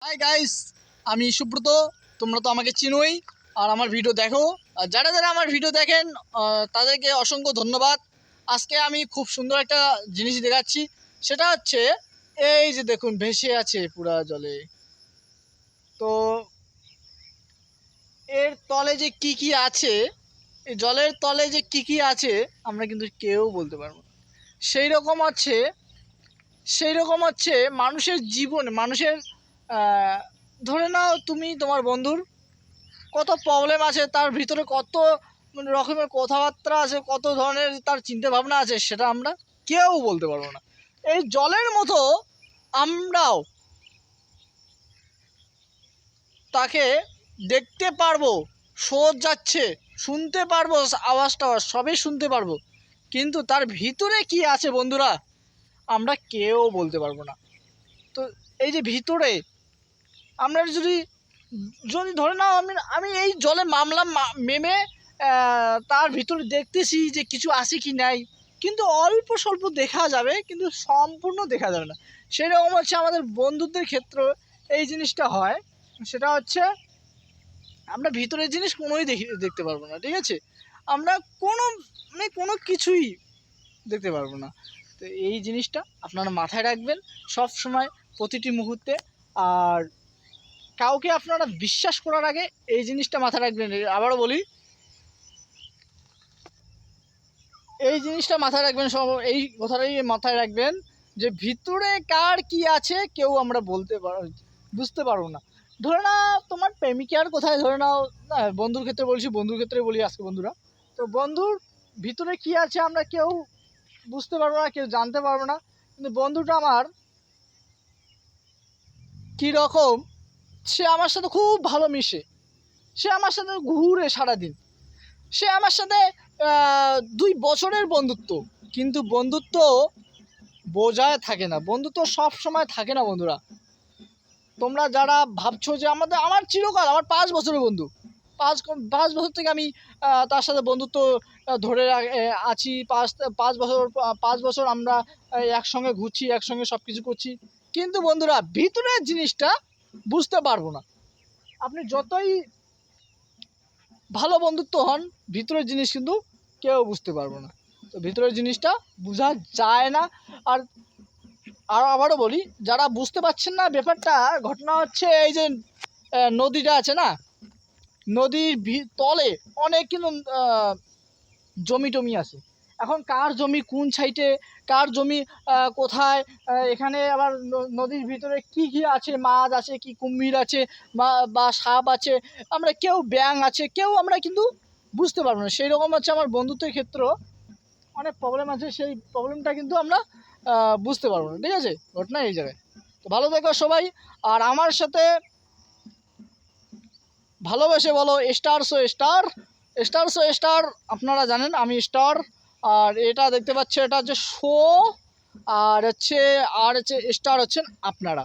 Hi guys, আমি সুব্রত। তোমরা তো আমাকে চিনোই আর আমার ভিডিও দেখো। আর যারা যারা আমার ভিডিও দেখেন তাদেরকে অসংখ্য ধন্যবাদ। আজকে আমি খুব সুন্দর একটা জিনিস দেখাচ্ছি। সেটা হচ্ছে এই যে দেখুন, ভেসে আছে পুরা জলে। তো এর তলে যে কি কি আছে, এই জলের তলে যে কি কি আছে আমরা কিন্তু কেউ বলতে পারবো না। সেই রকম আছে মানুষের জীবনে, মানুষের ধরে নাও তুমি তোমার বন্ধুর কত প্রবলেম আছে, তার ভিতরে কত রকমের কথাবার্তা আছে, কত ধরনের তার চিন্তা ভাবনা আছে, সেটা আমরা কেউ বলতে পারবো না। এই জলের মতো আমরাও তাকে দেখতে পারবো, স্রোত যাচ্ছে শুনতে পারবো, আওয়াজটা সবই শুনতে পারবো, কিন্তু তার ভিতরে কি আছে বন্ধুরা আমরা কেউ বলতে পারবো না। তো এই যে ভিতরে আমরা যদি যদি ধরে নাও আমি এই জলে নামলাম, নেমে তার ভিতরে দেখতেছি যে কিছু আছে কি নাই, কিন্তু অল্প স্বল্প দেখা যাবে, কিন্তু সম্পূর্ণ দেখা যাবে না। সেরকম হচ্ছে আমাদের বন্ধুত্বের ক্ষেত্রে এই জিনিসটা হয়। সেটা হচ্ছে আমরা ভিতরের জিনিস কোনোই দেখতে পারবো না, ঠিক আছে? আমরা কোনো কোনো কিছুই দেখতে পারবো না। তো এই জিনিসটা আপনারা মাথায় রাখবেন সব সময়, প্রতিটি মুহূর্তে। আর কাউকে আপনারা বিশ্বাস করার আগে এই জিনিসটা মাথায় রাখবেন। আবারও বলি, এই জিনিসটা মাথায় রাখবেন, সব এই কথাটাই মাথায় রাখবেন যে ভিতরে কার কি আছে কেউ আমরা বুঝতে পারবো না। ধরে নাও তোমার প্রেমিকার কোথায়, ধরে নাও বন্ধুর ক্ষেত্রে বলছি, বন্ধুর ক্ষেত্রে বলি আজকে বন্ধুরা। তো বন্ধুর ভিতরে কি আছে আমরা কেউ বুঝতে পারবো না, কেউ জানতে পারবো না, কিন্তু বন্ধুটা আমার কীরকম, সে আমার সাথে খুব ভালো মিশে, সে আমার সাথে ঘুরে সারাদিন, সে আমার সাথে 2 বছরের বন্ধুত্ব, কিন্তু বন্ধুত্ব বোঝায় থাকে না, বন্ধুত্ব সব সময় থাকে না বন্ধুরা। তোমরা যারা ভাবছো যে আমার চিরকাল, আমার 5 বছরের বন্ধু, পাঁচ বছর থেকে আমি তার সাথে বন্ধুত্ব ধরে আছি। 5 বছর, 5 বছর আমরা একসঙ্গে ঘুরছি, একসঙ্গে সব কিছু করছি, কিন্তু বন্ধুরা ভিতরের জিনিসটা বুঝতে পারবো না। আপনি যতই ভালো বন্ধুত্ব হন, ভিতরের জিনিস কিন্তু কেউ বুঝতে পারবো না। তো ভিতরের জিনিসটা বোঝা যায় না। আর আবারও বলি, যারা বুঝতে পারছেন না ব্যাপারটা, ঘটনা হচ্ছে এই যে নদীটা আছে না, নদীর তলে অনেক কিন্তু জমি টমি আছে। এখন কার জমি কোন সাইডে, কার জমি কোথায়, এখানে আবার নদীর ভিতরে কি কি আছে, মাছ আছে কি, কুমির আছে বা সাপ আছে, আমরা কেউ ব্যাঙ আছে, কেউ আমরা কিন্তু বুঝতে পারবো না। সেই রকম হচ্ছে আমার বন্ধুত্বের ক্ষেত্র অনেক প্রবলেম আছে, সেই প্রবলেমটা কিন্তু আমরা বুঝতে পারবো না, ঠিক আছে? ঘটনা এই জায়গায়। তো ভালো থেকো সবাই। আর আমার সাথে ভালোবেসে বলো star so star, star so star. আপনারা জানেন আমি স্টার। আর এটা দেখতে পাচ্ছ, এটা হচ্ছে শো, আর হচ্ছে স্টার হচ্ছেন আপনারা।